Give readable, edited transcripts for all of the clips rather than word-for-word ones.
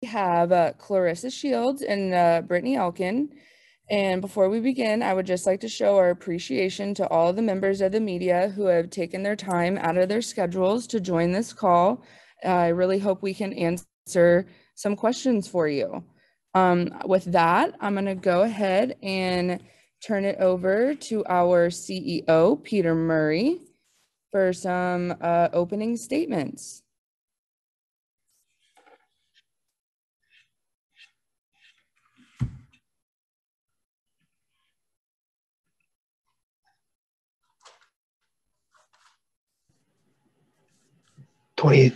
have Claressa Shields and Brittney Elkin. And before we begin, I would just like to show our appreciation to all the members of the media who have taken their time out of their schedules to join this call. I really hope we can answer some questions for you. With that, I'm going to go ahead and turn it over to our CEO, Peter Murray, for some opening statements.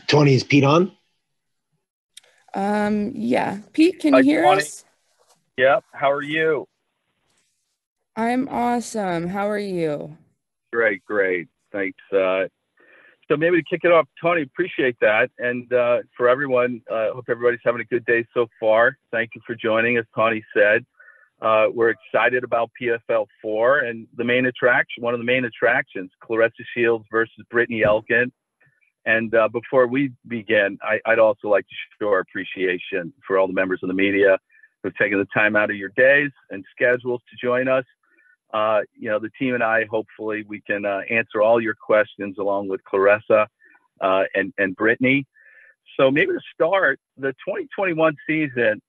Tony, is Pete on? Yeah. Pete, can you hear us? Yep. How are you? I'm awesome. How are you? Great. Thanks. So maybe to kick it off, Tony, appreciate that. And for everyone, hope everybody's having a good day so far. Thank you for joining, as Tony said. We're excited about PFL 4 and one of the main attractions, Claressa Shields versus Brittney Elkin. And before we begin, I'd also like to show our appreciation for all the members of the media who've taken the time out of your days and schedules to join us. The team and I, hopefully we can answer all your questions along with Claressa and Brittney. So maybe to start, the 2021 season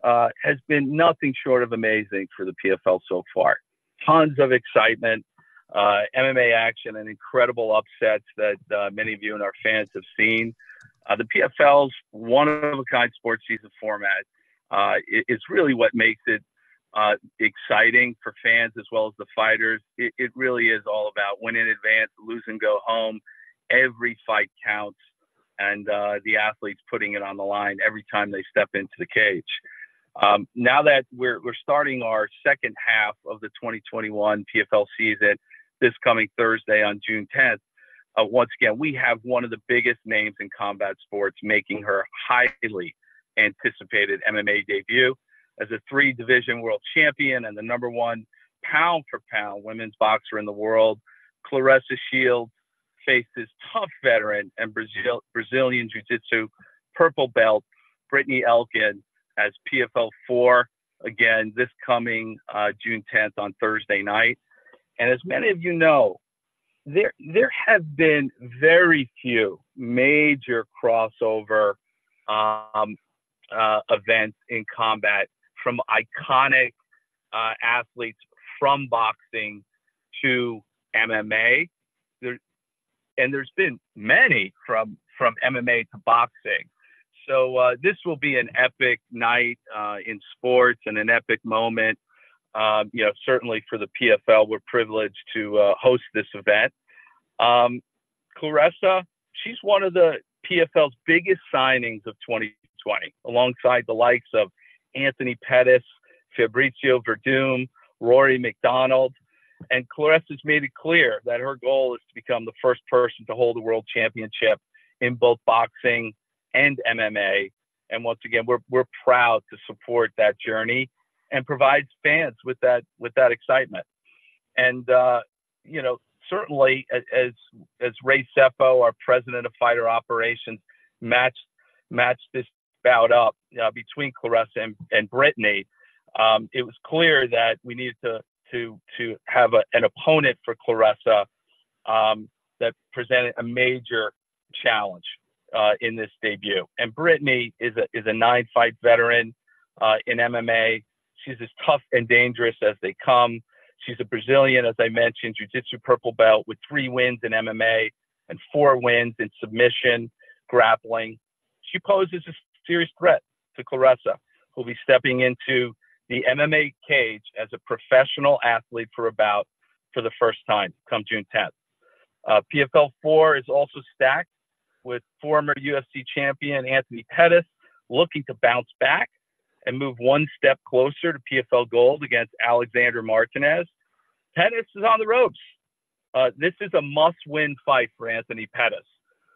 has been nothing short of amazing for the PFL so far. Tons of excitement, MMA action, and incredible upsets that many of you and our fans have seen. The PFL's one-of-a-kind sports season format is really what makes it exciting for fans as well as the fighters. It really is all about win in advance, lose and go home. Every fight counts, and the athletes putting it on the line every time they step into the cage. Now that we're starting our second half of the 2021 PFL season this coming Thursday on June 10th, once again, we have one of the biggest names in combat sports making her highly anticipated MMA debut as a 3-division world champion and the #1 pound-for-pound women's boxer in the world. Claressa Shields faces tough veteran and Brazilian Jiu-Jitsu purple belt Brittney Elkin as PFL 4, again, this coming June 10th on Thursday night. And as many of you know, there have been very few major crossover events in combat, from iconic athletes from boxing to MMA. There's been many from MMA to boxing. So this will be an epic night in sports and an epic moment. Certainly for the PFL, we're privileged to host this event. Claressa, she's one of the PFL's biggest signings of 2020, alongside the likes of Anthony Pettis, Fabrizio Verdum, Rory McDonald. And Claressa's made it clear that her goal is to become the first person to hold a world championship in both boxing and MMA. And once again, we're proud to support that journey and provide fans with that excitement. And certainly, as Ray Sefo, our president of fighter operations, matched this bout up between Claressa and Brittney, it was clear that we needed to have an opponent for Claressa that presented a major challenge in this debut. And Brittney is a 9-fight veteran in MMA. She's as tough and dangerous as they come. She's a Brazilian, as I mentioned, Jiu-Jitsu purple belt with 3 wins in MMA and 4 wins in submission, grappling. She poses a serious threat to Claressa, who'll be stepping into the MMA cage as a professional athlete for the first time come June 10th. PFL 4 is also stacked with former UFC champion Anthony Pettis looking to bounce back and move one step closer to PFL gold against Alexander Martinez. Pettis is on the ropes. This is a must-win fight for Anthony Pettis.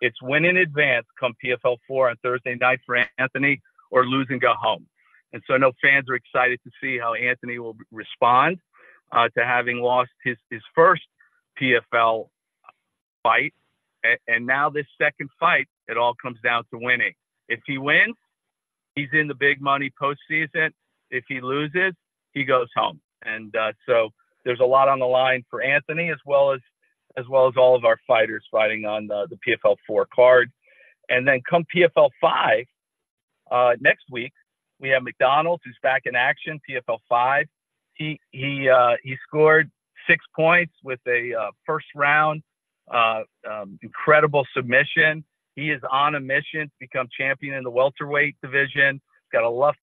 It's win in advance come PFL 4 on Thursday night for Anthony, or lose and go home. And so I know fans are excited to see how Anthony will respond to having lost his first PFL fight. And now this second fight, it all comes down to winning. If he wins, he's in the big money postseason. If he loses, he goes home. And so there's a lot on the line for Anthony, as well as all of our fighters fighting on the PFL 4 card. And then come PFL 5 next week, we have McDonald, who's back in action. PFL 5. He scored 6 points with a first round incredible submission. He is on a mission to become champion in the welterweight division. Got a lot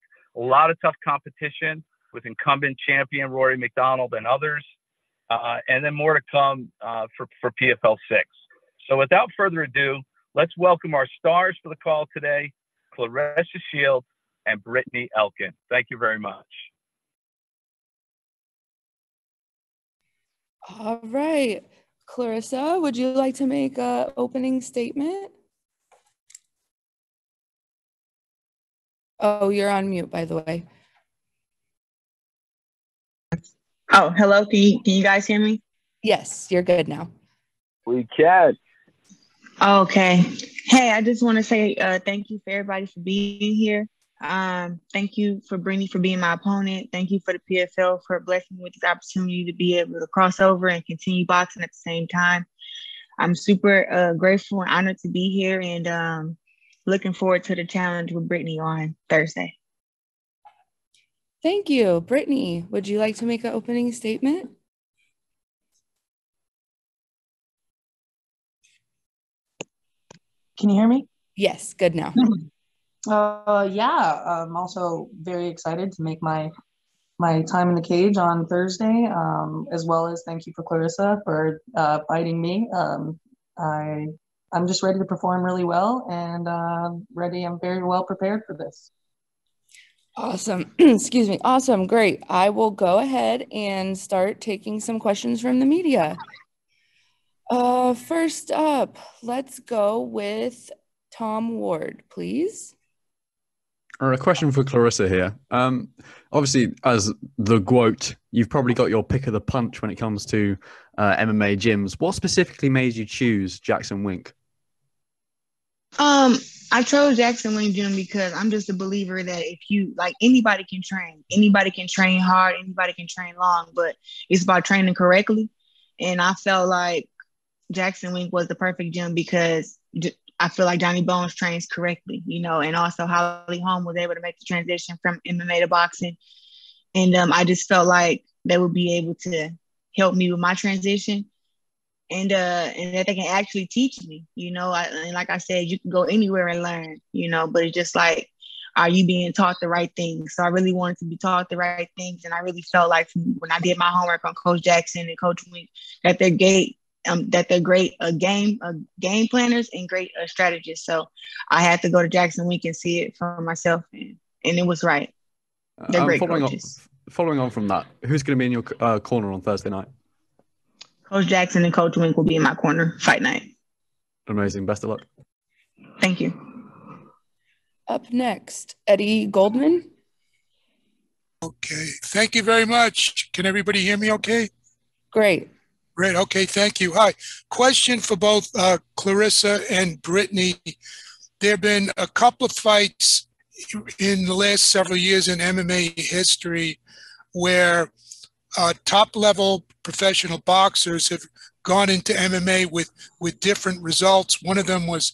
of tough competition with incumbent champion Rory McDonald and others, and then more to come for PFL 6. So without further ado, let's welcome our stars for the call today, Claressa Sheilds and Brittney Elkin. Thank you very much. All right. Claressa, would you like to make an opening statement? Oh, you're on mute, by the way. Oh, hello. Can you guys hear me? Yes, you're good now. We can. Okay. Hey, I just want to say thank you for everybody for being here. Thank you for Brittney for being my opponent. Thank you for the PFL for blessing me with this opportunity to be able to cross over and continue boxing at the same time. I'm super grateful and honored to be here, and looking forward to the challenge with Brittney on Thursday. Thank you. Brittney, would you like to make an opening statement? Can you hear me? Yes, good now. Yeah, I'm also very excited to make my time in the cage on Thursday, as well as thank you for Claressa for fighting me. I'm just ready to perform really well, and I'm very well prepared for this. Awesome. Excuse me. Awesome. Great. I will go ahead and start taking some questions from the media. First up, let's go with Tom Ward, please. All right, a question for Claressa here. Obviously, as the GWOAT, you've probably got your pick of the punch when it comes to MMA gyms. What specifically made you choose Jackson Wink? I chose Jackson Wink Gym because I'm just a believer that if you anybody can train hard, anybody can train long, but it's about training correctly. And I felt like Jackson Wink was the perfect gym because I feel like Johnny Bones trains correctly, and also Holly Holm was able to make the transition from MMA to boxing. And I just felt like they would be able to help me with my transition. And that they can actually teach me, and like I said, you can go anywhere and learn, but it's just like, are you being taught the right things? So I really wanted to be taught the right things. And I really felt like when I did my homework on Coach Jackson and Coach Wink, that they're great game planners and great strategists. So I had to go to Jackson Wink and see it for myself. And it was right. They're great coaches. Following on from that, who's going to be in your corner on Thursday night? Coach Jackson and Coach Wink will be in my corner fight night. Amazing. Best of luck. Thank you. Up next, Eddie Goldman. Okay. Thank you very much. Can everybody hear me okay? Great. Great. Okay. Thank you. Hi. Question for both Claressa and Brittney. There have been a couple of fights in the last several years in MMA history where top-level professional boxers have gone into MMA with different results. One of them was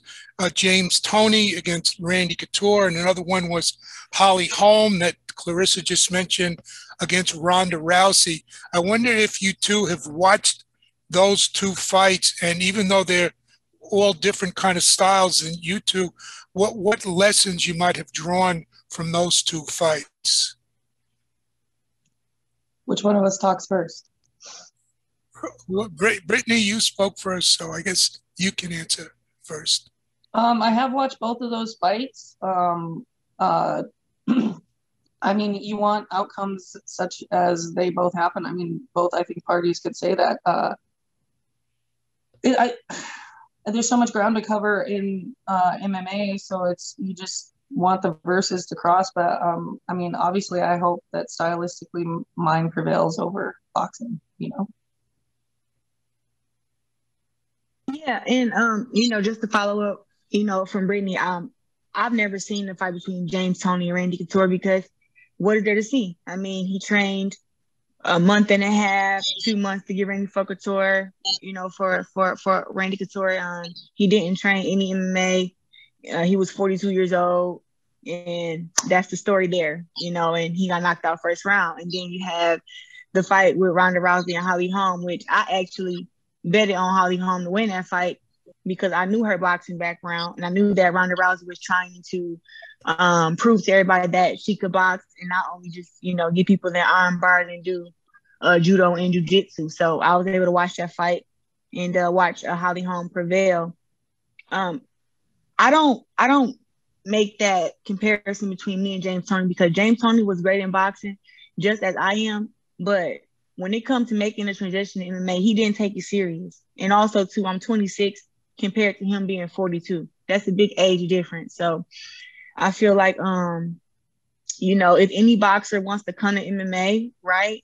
James Toney against Randy Couture, and another one was Holly Holm that Claressa just mentioned against Ronda Rousey. I wonder if you two have watched those two fights, and even though they're all different kind of styles in you two, what lessons you might have drawn from those two fights? Which one of us talks first? Well, Brittney, you spoke first, so I guess you can answer first. I have watched both of those fights. I mean, you want outcomes such as they both happen. I mean, both, I think, parties could say that. There's so much ground to cover in MMA, so you just want the verses to cross. But I mean, obviously, I hope that stylistically mine prevails over boxing. Yeah, and just to follow up, from Brittney, I've never seen a fight between James Toney and Randy Couture because what is there to see? I mean, he trained a month and a half, 2 months to get ready for Couture, for Randy Couture. He didn't train any MMA. He was 42 years old, and that's the story there, and he got knocked out first round. And then you have the fight with Ronda Rousey and Holly Holm, which I actually betted on Holly Holm to win that fight because I knew her boxing background, and I knew that Ronda Rousey was trying to prove to everybody that she could box and not only just, get people their arm bars and do judo and jiu-jitsu. So I was able to watch that fight and watch Holly Holm prevail. I don't make that comparison between me and James Toney because James Toney was great in boxing just as I am. But when it comes to making a transition in MMA, he didn't take it serious. And also, too, I'm 26 compared to him being 42. That's a big age difference. So I feel like, if any boxer wants to come to MMA, right,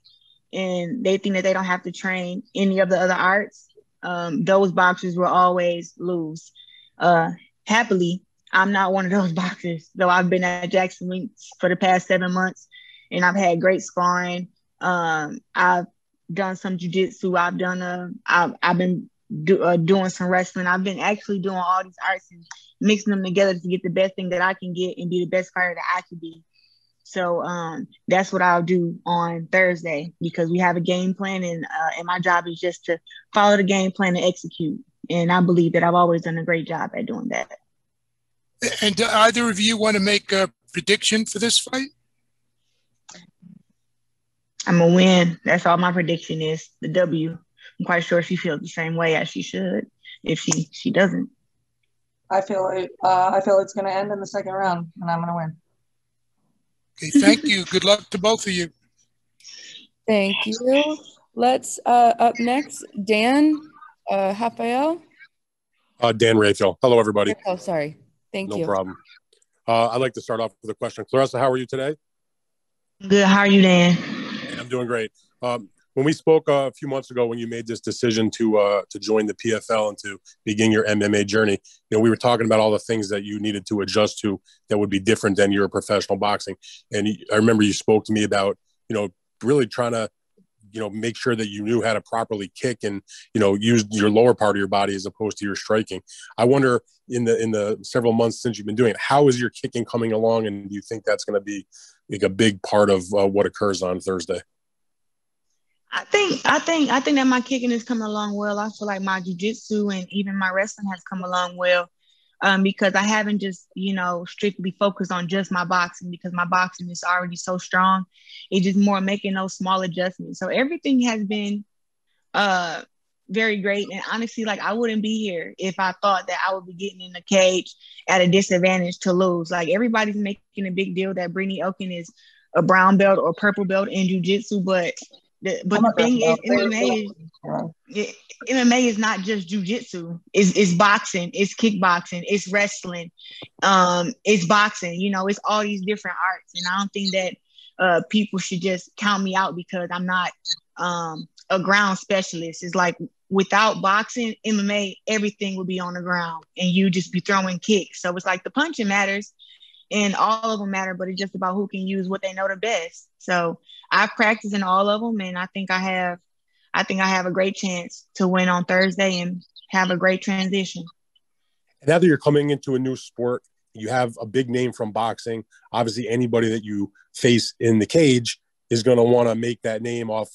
and they think that they don't have to train any of the other arts, those boxers will always lose. Happily, I'm not one of those boxers, though I've been at Jackson Links for the past 7 months, and I've had great sparring. I've done some jiu-jitsu. I've been doing some wrestling. I've been actually doing all these arts and mixing them together to get the best thing that I can get and be the best fighter that I can be. So that's what I'll do on Thursday because we have a game plan, and my job is just to follow the game plan and execute. And I believe that I've always done a great job at doing that. And do either of you want to make a prediction for this fight? I'm going to win. That's all my prediction is, the W. I'm quite sure she feels the same way as she should if she doesn't. I feel it's going to end in the second round, and I'm going to win. Okay, thank you. Good luck to both of you. Thank you. Let's up next, Dan Rafael. Dan Raphael. Hello, everybody. Oh, sorry. Thank you. No problem. I'd like to start off with a question. Claressa, how are you today? Good. How are you, Dan? I'm doing great. When we spoke a few months ago, when you made this decision to join the PFL and to begin your MMA journey, we were talking about all the things that you needed to adjust to that would be different than your professional boxing. And I remember you spoke to me about, really trying to, make sure that you knew how to properly kick and, use your lower part of your body as opposed to your striking. I wonder in the several months since you've been doing it, how is your kicking coming along? And do you think that's going to be like a big part of what occurs on Thursday? I think that my kicking is coming along well. I feel like my jiu-jitsu and even my wrestling has come along well because I haven't just, strictly focused on just my boxing because my boxing is already so strong. It's just more making those small adjustments. So everything has been very great. And honestly, like I wouldn't be here if I thought that I would be getting in the cage at a disadvantage to lose. Like everybody's making a big deal that Brittney Elkin is a brown belt or purple belt in jiu-jitsu, but the thing is, MMA is not just jiu-jitsu. It's boxing, it's kickboxing, it's wrestling, it's boxing. It's all these different arts, and I don't think that people should just count me out because I'm not a ground specialist. It's like without boxing, MMA, everything would be on the ground, and you just be throwing kicks. So it's like the punching matters, and all of them matter, but it's just about who can use what they know the best. So I've practiced in all of them, and I think I have a great chance to win on Thursday and have a great transition. And now that you're coming into a new sport, you have a big name from boxing. Obviously, anybody that you face in the cage is going to want to make that name off,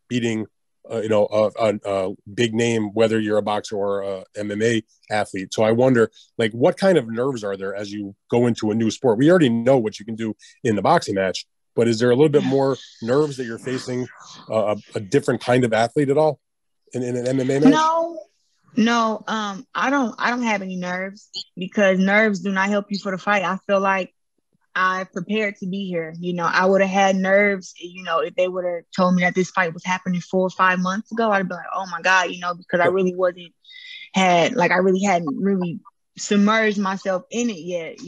beating, a big name, whether you're a boxer or a MMA athlete. So I wonder, like, what kind of nerves are there as you go into a new sport? We already know what you can do in the boxing match, but is there a little bit more nerves that you're facing a different kind of athlete at all in an MMA match? No. I don't have any nerves because nerves do not help you for the fight. I feel like I prepared to be here. I would have had nerves, if they would have told me that this fight was happening 4 or 5 months ago, I'd be like, oh my God, because I really hadn't really submerged myself in it yet,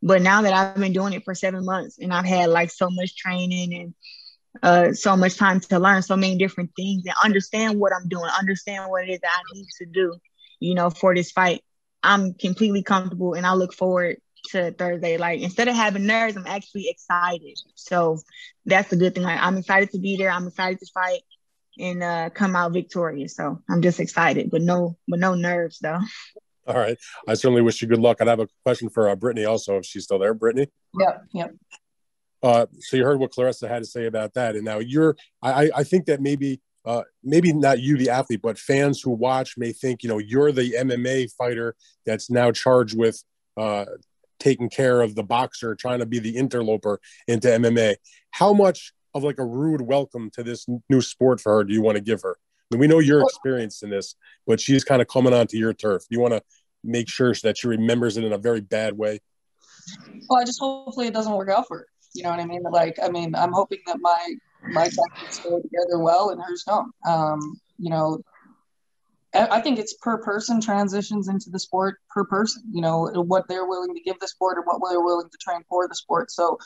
But now that I've been doing it for 7 months and I've had like so much training and so much time to learn so many different things and understand what I'm doing, understand what it is that I need to do, for this fight, I'm completely comfortable and I look forward to Thursday. Like, instead of having nerves, I'm actually excited. So that's the good thing. Like, I'm excited to be there. I'm excited to fight and come out victorious. So I'm just excited, but no nerves though. All right. I certainly wish you good luck. I'd have a question for Brittney also, if she's still there. Brittney? Yep. So you heard what Claressa had to say about that. And now I think that maybe not you, the athlete, but fans who watch may think, you're the MMA fighter that's now charged with taking care of the boxer, trying to be the interloper into MMA. How much of like a rude welcome to this new sport for her do you want to give her? I mean, we know you're experienced in this, but she's kind of coming onto your turf. You want to make sure that she remembers it in a very bad way? Well, I just hopefully it doesn't work out for her. You know what I mean? Like, I'm hoping that my tactics go together well and hers don't. I think it's per person transitions into the sport per person, what they're willing to give the sport or what they're willing to train for the sport. So,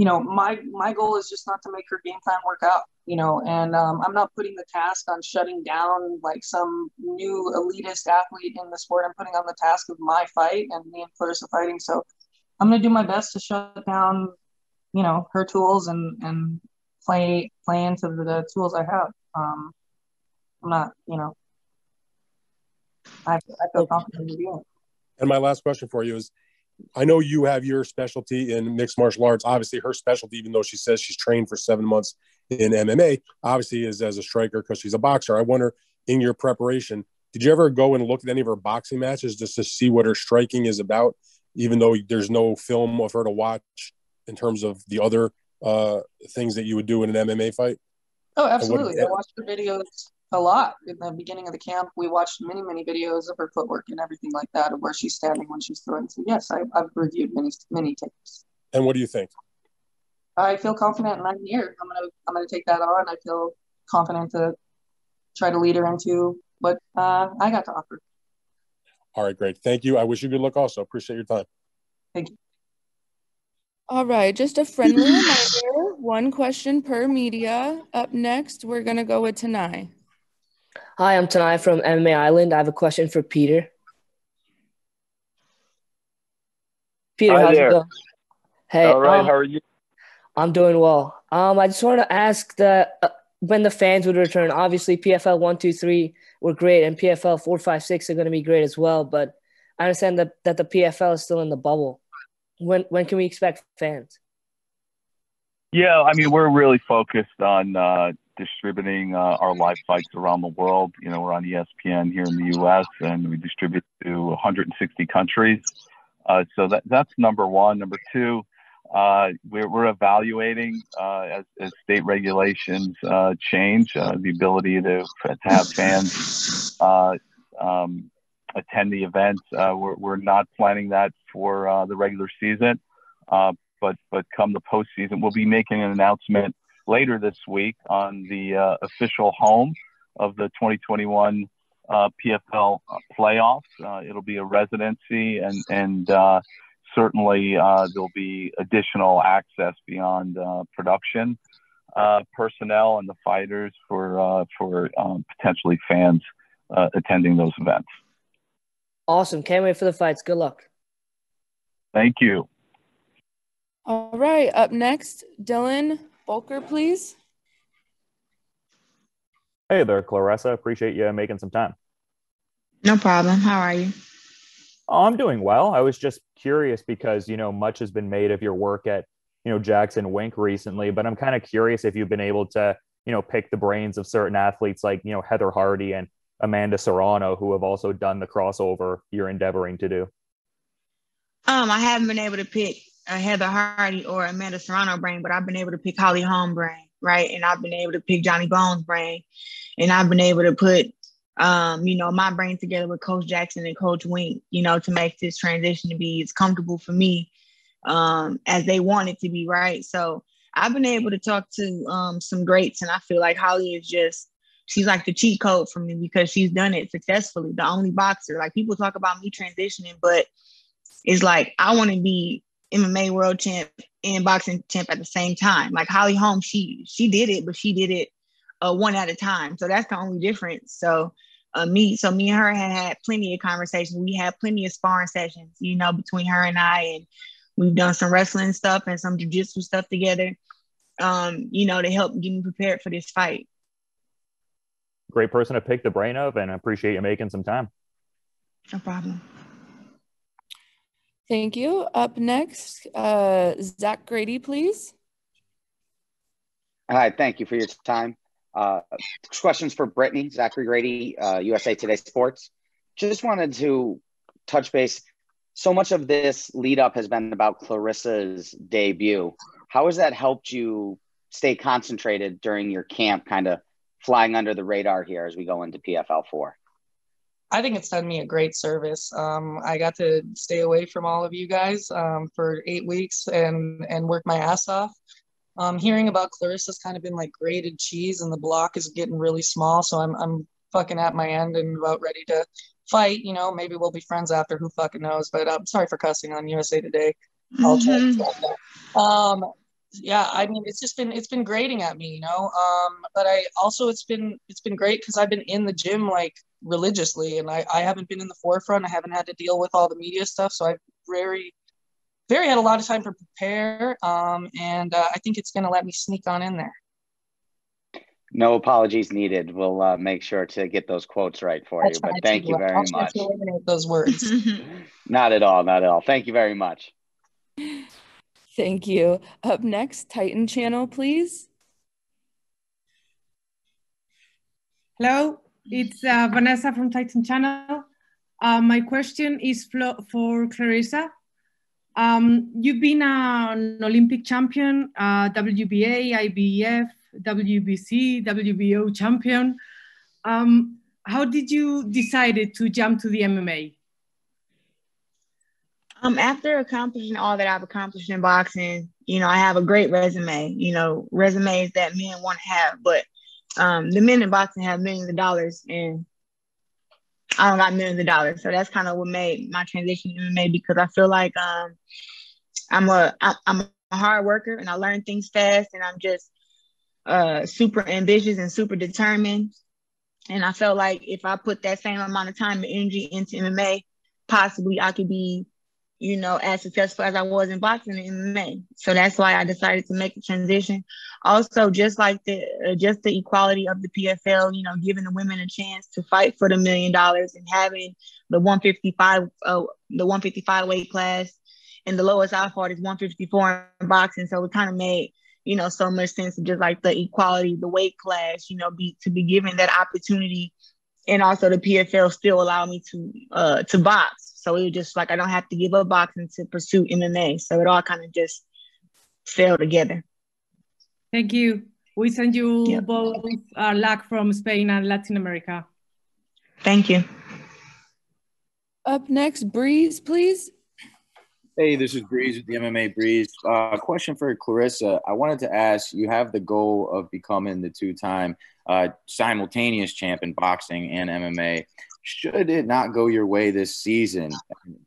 my goal is just not to make her game plan work out, and I'm not putting the task on shutting down like some new elitist athlete in the sport. I'm putting on the task of my fight and me and Claressa fighting. So I'm going to do my best to shut down, her tools and play into the tools I have. I'm not, I feel confident in doing it. And my last question for you is, I know you have your specialty in mixed martial arts. Obviously, her specialty, even though she says she's trained for 7 months in MMA, obviously is as a striker because she's a boxer. I wonder, in your preparation, did you ever go and look at any of her boxing matches just to see what her striking is about, even though there's no film of her to watch in terms of the other things that you would do in an MMA fight? Oh, absolutely. I watched her videos a lot. In the beginning of the camp, we watched many videos of her footwork and everything like that, of where she's standing when she's throwing. So yes, I've reviewed many tapes. And what do you think? I feel confident, and I'm here. I'm gonna take that on. I feel confident to try to lead her into what I got to offer. All right, great. Thank you. I wish you good luck also. Appreciate your time. Thank you. All right, just a friendly reminder, one question per media. Up next, we're going to go with Tanai. Hi, I'm Tanai from MMA Island. I have a question for Peter. Peter, Hi how's there. it going? Hey, All right, how are you? I'm doing well. I just wanted to ask that when the fans would return. Obviously, PFL 1, 2, 3 were great, and PFL 4, 5, 6 are going to be great as well. But I understand that the PFL is still in the bubble. When can we expect fans? Yeah, I mean, we're really focused on distributing our live fights around the world. We're on ESPN here in the U.S. and we distribute to 160 countries. So that's number one. Number two, we're evaluating as state regulations change the ability to have fans attend the events. We're not planning that for the regular season, but come the postseason, we'll be making an announcement later this week on the official home of the 2021 PFL playoffs. It'll be a residency, and certainly there'll be additional access beyond production personnel and the fighters for potentially fans attending those events. Awesome. Can't wait for the fights. Good luck. Thank you. All right. Up next, Dylan Bolker, please. Hey there, Claressa. Appreciate you making some time. No problem. How are you? Oh, I'm doing well. I was just curious because, much has been made of your work at, Jackson Wink recently, but I'm kind of curious if you've been able to, pick the brains of certain athletes like, Heather Hardy and Amanda Serrano, who have also done the crossover you're endeavoring to do. I haven't been able to pick Heather Hardy or Amanda Serrano brain, but I've been able to pick Holly Holm brain, right? And I've been able to pick Johnny Bones brain, and I've been able to put, my brain together with Coach Jackson and Coach Wink, to make this transition to be as comfortable for me as they want it to be, right? So I've been able to talk to some greats, and I feel like Holly is she's like the cheat code for me because she's done it successfully. The only boxer, like people talk about me transitioning, but it's like, I want to be MMA world champ and boxing champ at the same time. Like Holly Holm, she did it, but she did it one at a time. So that's the only difference. So meet. So me and her had plenty of conversations. We had plenty of sparring sessions, you know, between her and I, and we've done some wrestling stuff and some jiu-jitsu stuff together, you know, to help get me prepared for this fight. Great person to pick the brain of, and I appreciate you making some time. No problem. Thank you. Up next, Zach Grady, please. Hi, thank you for your time. Questions for Brittney, Zachary Grady, USA Today Sports. Just wanted to touch base. So much of this lead up has been about Claressa's debut. How has that helped you stay concentrated during your camp, kind of flying under the radar here as we go into PFL 4? I think it's done me a great service. I got to stay away from all of you guys for 8 weeks and work my ass off. Hearing about Claressa's kind of been like grated cheese, and the block is getting really small. So I'm fucking at my end and about ready to fight. You know, maybe we'll be friends after. Who fucking knows? But I'm sorry for cussing on USA Today. I'll try to stop that. Yeah, I mean, it's been grating at me, you know. But I also it's been great because I've been in the gym like religiously, and I haven't been in the forefront. I haven't had to deal with all the media stuff, so I've very had a lot of time to prepare. And I think it's going to let me sneak on in there. No apologies needed. We'll make sure to get those quotes right for you. But thank you very much. I'll try to eliminate those words. Not at all. Not at all. Thank you very much. Thank you. Up next, Titan Channel, please. Hello, it's Vanessa from Titan Channel. My question is for Claressa. You've been an Olympic champion, WBA, IBF, WBC, WBO champion. How did you decide to jump to the MMA? After accomplishing all that I've accomplished in boxing, you know, I have a great resume, you know, resumes that men want to have, but the men in boxing have millions of dollars, and I don't got millions of dollars. So that's kind of what made my transition to MMA, because I feel like I'm a hard worker, and I learn things fast, and I'm just super ambitious and super determined. And I felt like if I put that same amount of time and energy into MMA, possibly I could be, you know, as successful as I was in boxing and MMA. So that's why I decided to make the transition. Also, just like the equality of the PFL, you know, giving the women a chance to fight for the $1 million, and having the 155 weight class, and the lowest I fought is 154 in boxing. So it kind of made, you know, so much sense of just like the equality, the weight class, you know, to be given that opportunity. And also the PFL still allow me to box. So it was just like I don't have to give up boxing to pursue MMA. So it all kind of just fell together. Thank you. We send you both luck from Spain and Latin America. Thank you. Up next, Breeze, please. Hey, this is Breeze with the MMA Breeze. Question for Claressa. I wanted to ask, you have the goal of becoming the two-time simultaneous champ in boxing and MMA. Should it not go your way this season,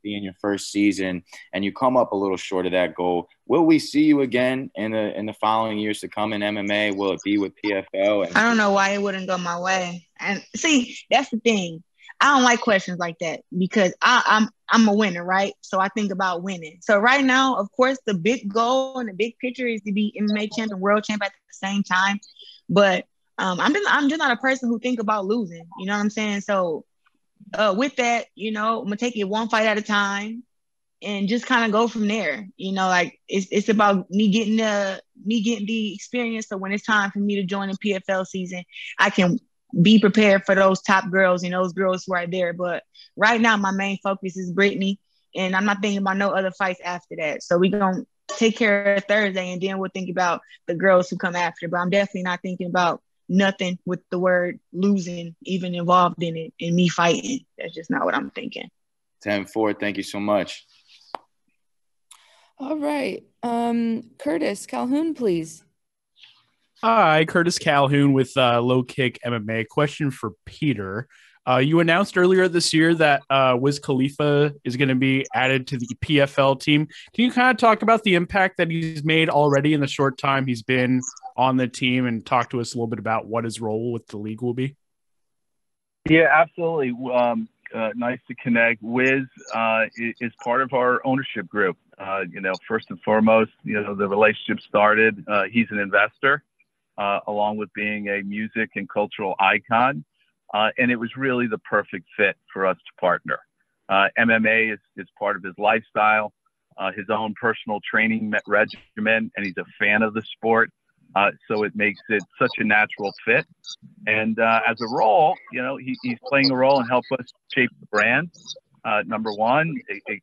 being your first season, and you come up a little short of that goal, will we see you again in the following years to come in MMA? Will it be with PFL? I don't know why it wouldn't go my way. And see, that's the thing. I don't like questions like that, because I'm a winner, right? So I think about winning. So right now, of course, the big goal and the big picture is to be MMA champ and world champ at the same time. But I'm just not a person who think about losing. You know what I'm saying? So with that, you know, I'm gonna take it one fight at a time and just kind of go from there. You know, like it's about me getting the experience. So when it's time for me to join the PFL season, I can be prepared for those top girls and those girls who are there. But right now, my main focus is Brittney, and I'm not thinking about no other fights after that. So we're gonna take care of Thursday, and then we'll think about the girls who come after. But I'm definitely not thinking about nothing with the word losing even involved in it, and me fighting. That's just not what I'm thinking. 10-4. Thank you so much. All right. Curtis Calhoun, please. Hi, Curtis Calhoun with Low Kick MMA. Question for Peter. You announced earlier this year that Wiz Khalifa is going to be added to the PFL team. Can you kind of talk about the impact that he's made already in the short time he's been on the team, and talk to us a little bit about what his role with the league will be? Yeah, absolutely. Nice to connect. Wiz is part of our ownership group. First and foremost, the relationship started. He's an investor, along with being a music and cultural icon. And it was really the perfect fit for us to partner. MMA is part of his lifestyle, his own personal training regimen, and he's a fan of the sport. So it makes it such a natural fit. And as a role, he's playing a role and help us shape the brand. Number one,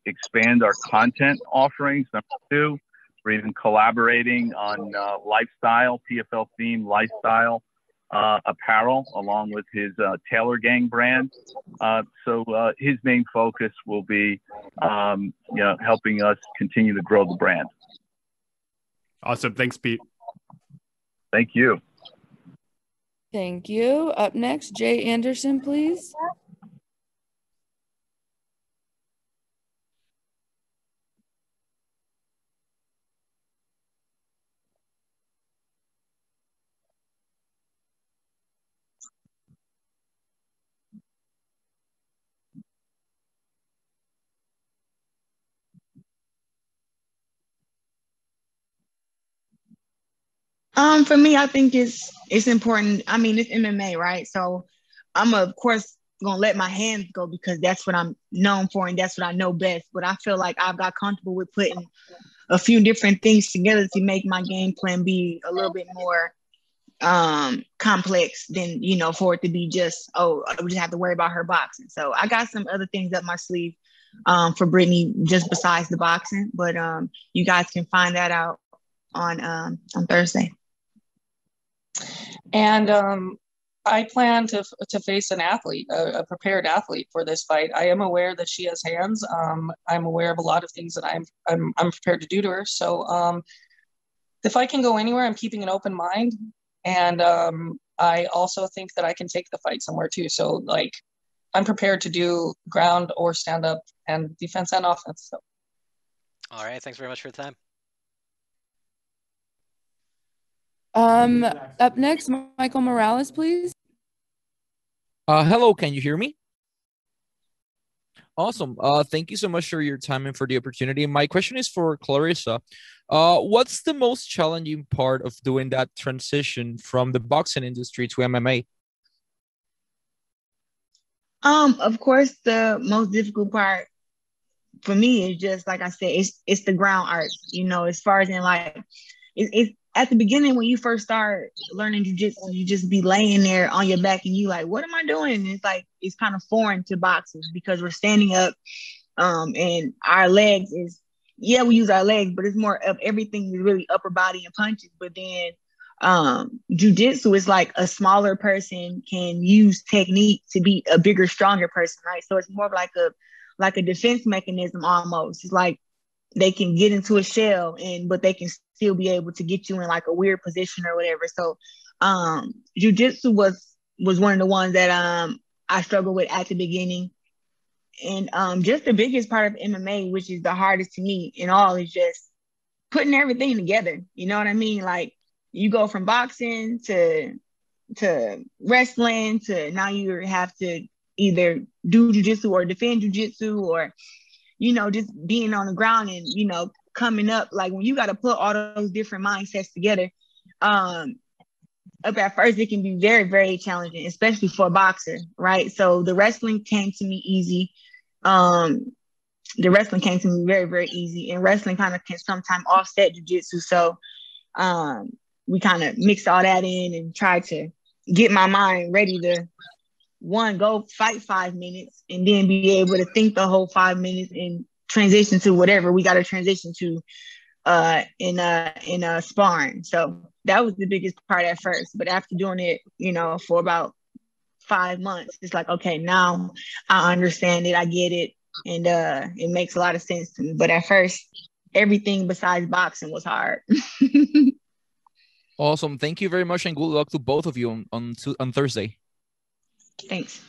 expand our content offerings. Number two, we're even collaborating on lifestyle, PFL themed lifestyle apparel, along with his Taylor Gang brand. So his main focus will be, helping us continue to grow the brand. Awesome. Thanks, Pete. Thank you. Thank you. Up next, Jay Anderson, please. For me, I think it's important. I mean, it's MMA, right? So I'm of course gonna let my hands go because that's what I'm known for and that's what I know best. But I feel like I've got comfortable with putting a few different things together to make my game plan be a little bit more complex than, for it to be just, we just have to worry about her boxing. So I got some other things up my sleeve for Brittney just besides the boxing. But you guys can find that out on Thursday. And I plan to face an athlete, a prepared athlete for this fight. I am aware that she has hands. I'm aware of a lot of things that I'm prepared to do to her. So the fight can go anywhere. I'm keeping an open mind, and I also think that I can take the fight somewhere too. So I'm prepared to do ground or stand up and defense and offense. So. All right. Thanks very much for the time. Up next, Michael Morales, please. Hello, can you hear me? Awesome. Thank you so much for your time and for the opportunity. My question is for Claressa. What's the most challenging part of doing that transition from the boxing industry to MMA? Of course, the most difficult part for me is just like I said, it's the ground art. As far as in it's at the beginning when you first start learning jiu-jitsu, you just be laying there on your back and you like, what am I doing? And it's kind of foreign to boxers because we're standing up, and our legs we use our legs, but it's more of everything is really upper body and punches. But then jiu-jitsu is like a smaller person can use technique to be a bigger, stronger person, right? So it's more of like a defense mechanism almost. It's like they can get into a shell but they can still be able to get you in like a weird position or whatever. So jiu-jitsu was one of the ones that I struggled with at the beginning. And just the biggest part of MMA, which is the hardest to me in all, is just putting everything together. You know what I mean? Like you go from boxing to wrestling to now you have to either do jiu-jitsu or defend jiu-jitsu or just being on the ground and, coming up, like when you got to put all those different mindsets together, up at first, it can be very, very challenging, especially for a boxer, right? So the wrestling came to me easy. The wrestling came to me very, very easy, and wrestling kind of can sometimes offset jiu-jitsu. So we kind of mixed all that in and tried to get my mind ready to go fight 5 minutes and then be able to think the whole 5 minutes and transition to whatever we got to transition to in sparring. So that was the biggest part at first. But after doing it, for about 5 months, it's like, okay, now I understand it, I get it, and it makes a lot of sense to me. But at first, everything besides boxing was hard. Awesome. Thank you very much, and good luck to both of you on Thursday. Thanks.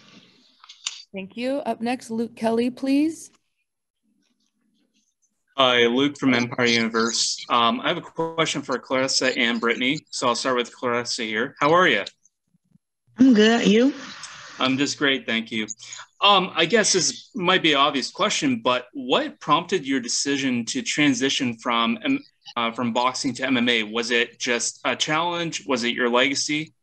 Thank you. Up next, Luke Kelly, please. Hi, Luke from Empire Universe. I have a question for Claressa and Brittney. So I'll start with Claressa here. How are you? I'm good. You? I'm just great, thank you. I guess this might be an obvious question, but what prompted your decision to transition from boxing to MMA? Was it just a challenge? Was it your legacy?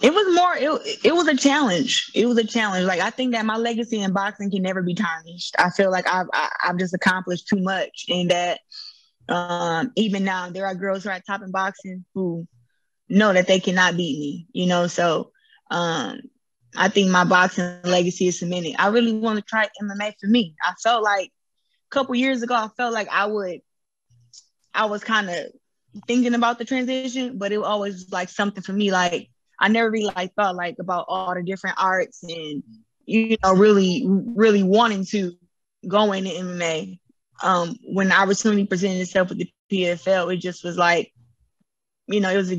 It was more. It was a challenge. It was a challenge. Like I think that my legacy in boxing can never be tarnished. I feel like I've just accomplished too much, and that even now there are girls who are at top in boxing who know that they cannot beat me. You know, so I think my boxing legacy is cemented. I really want to try MMA for me. I felt like a couple years ago, I felt like I was kind of thinking about the transition, but it was always like something for me. Like I never really like thought like about all the different arts and, you know, really, really wanting to go into MMA. When the opportunity presented itself with the PFL, it just was like, you know, it was a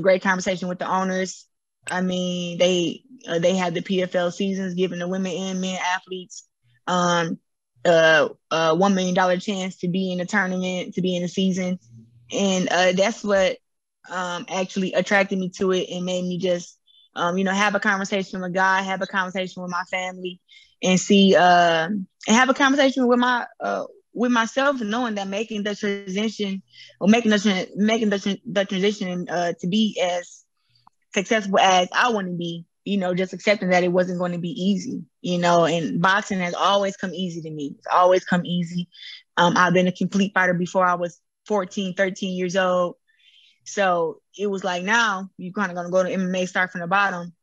great conversation with the owners. I mean, they had the PFL seasons giving the women and men athletes $1 million chance to be in the tournament, to be in the season. And that's what actually attracted me to it and made me just, you know, have a conversation with God, have a conversation with my family, and see, and have a conversation with with myself, knowing that making the transition or making the transition to be as successful as I want to be, you know, just accepting that it wasn't going to be easy, you know, and boxing has always come easy to me. It's always come easy. I've been a complete fighter before I was 14, 13 years old. So it was like, now you're kind of going to go to MMA, start from the bottom.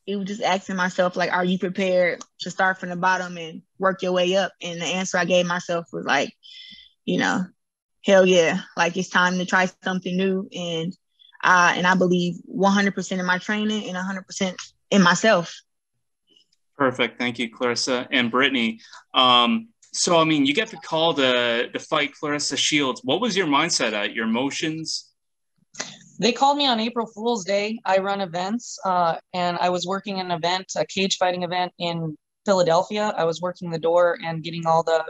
It was just asking myself, like, are you prepared to start from the bottom and work your way up? And the answer I gave myself was like, you know, hell yeah, like it's time to try something new. And I believe 100% in my training and 100% in myself. Perfect. Thank you, Claressa and Brittney. So, I mean, you get to call the fight Claressa Sheilds. What was your mindset at, your emotions? They called me on April Fool's Day. I run events, and I was working an event, a cage fighting event in Philadelphia. I was working the door and getting all the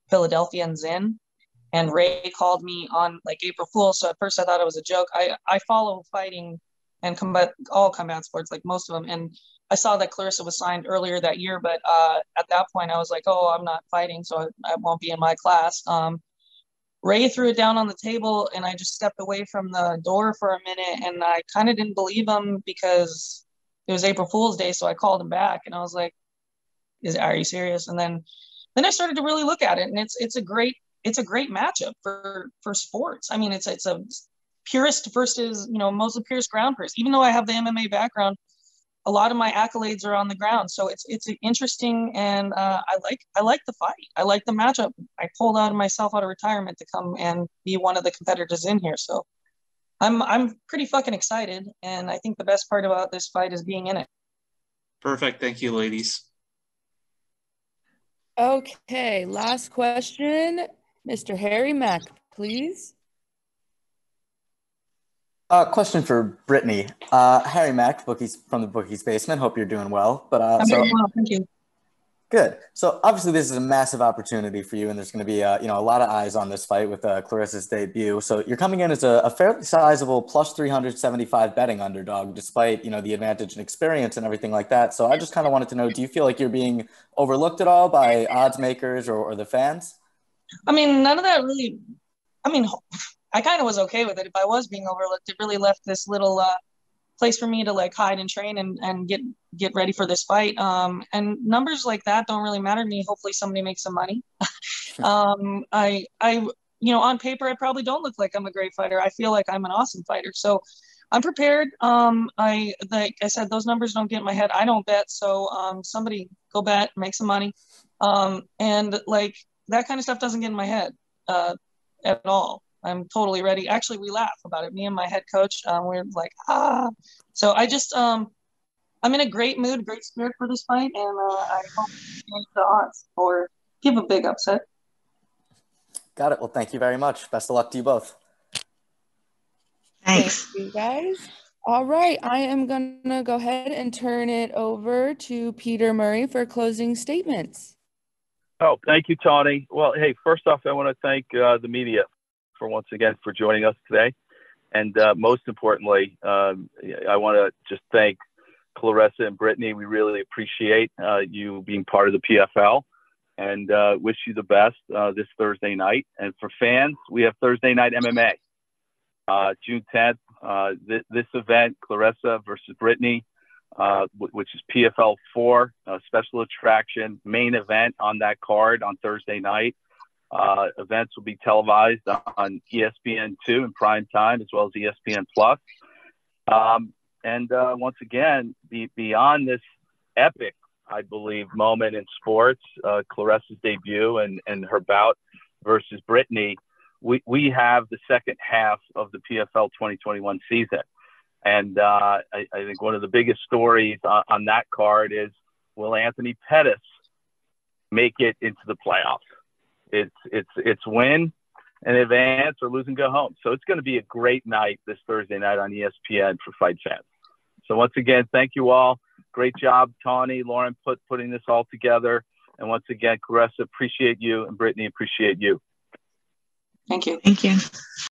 Philadelphians in. And Ray called me on like April Fool's. So at first I thought it was a joke. I follow fighting and all combat sports, like most of them. And I saw that Claressa was signed earlier that year, but at that point I was like, oh, I'm not fighting, so I won't be in my class. Ray threw it down on the table, and I just stepped away from the door for a minute, and I kind of didn't believe him because it was April Fool's Day. So I called him back, and I was like, are you serious? And then I started to really look at it, and it's a great matchup for sports. I mean, it's a purist versus, you know, mostly purist ground purist. Even though I have the MMA background, a lot of my accolades are on the ground. So it's interesting, and I like the fight. I like the matchup. I pulled myself out of retirement to come and be one of the competitors in here. So I'm pretty fucking excited, and I think the best part about this fight is being in it. Perfect. Thank you, ladies. Okay, last question. Mr. Harry Mack, please. Question for Brittney. Harry Mack, bookies from the Bookies Basement. Hope you're doing well. But I'm doing well, thank you. Good. So obviously this is a massive opportunity for you, and there's going to be you know, a lot of eyes on this fight with Claressa's debut. So you're coming in as a fairly sizable plus 375 betting underdog, despite, you know, the advantage and experience and everything like that. So I just kind of wanted to know, do you feel like you're being overlooked at all by odds makers or the fans? I mean, none of that really. I mean, I kind of was okay with it. If I was being overlooked, it really left this little place for me to like hide and train and get ready for this fight. And numbers like that don't really matter to me. Hopefully somebody makes some money. I you know, on paper, I probably don't look like I'm a great fighter. I feel like I'm an awesome fighter. So I'm prepared. Like I said, those numbers don't get in my head. I don't bet. So somebody go bet, make some money. And like that kind of stuff doesn't get in my head at all. I'm totally ready. Actually, we laugh about it. Me and my head coach, we're like, So I just, I'm in a great mood, great spirit for this fight, and I hope to change the odds or give a big upset. Got it. Well, thank you very much. Best of luck to you both. Thanks. Thank you, guys. All right, I am gonna go ahead and turn it over to Peter Murray for closing statements. Oh, thank you, Tony. Well, hey, first off, I want to thank the media for once again for joining us today. And most importantly, I want to just thank Claressa and Brittney, we really appreciate you being part of the PFL, and wish you the best this Thursday night. And for fans, we have Thursday night MMA, June 10th. This event, Claressa versus Brittney, which is PFL 4, special attraction, main event on that card on Thursday night. Events will be televised on ESPN2 in prime time, as well as ESPN Plus. And once again, beyond this epic, I believe, moment in sports, Claressa's debut and her bout versus Brittney, we have the second half of the PFL 2021 season. And I think one of the biggest stories on that card is, will Anthony Pettis make it into the playoffs? It's win and advance, or lose and go home. So it's going to be a great night this Thursday night on ESPN for fight fans. So once again, thank you all. Great job, Tawny, Lauren, putting this all together. And once again, Claressa, appreciate you, and Brittney, appreciate you. Thank you. Thank you.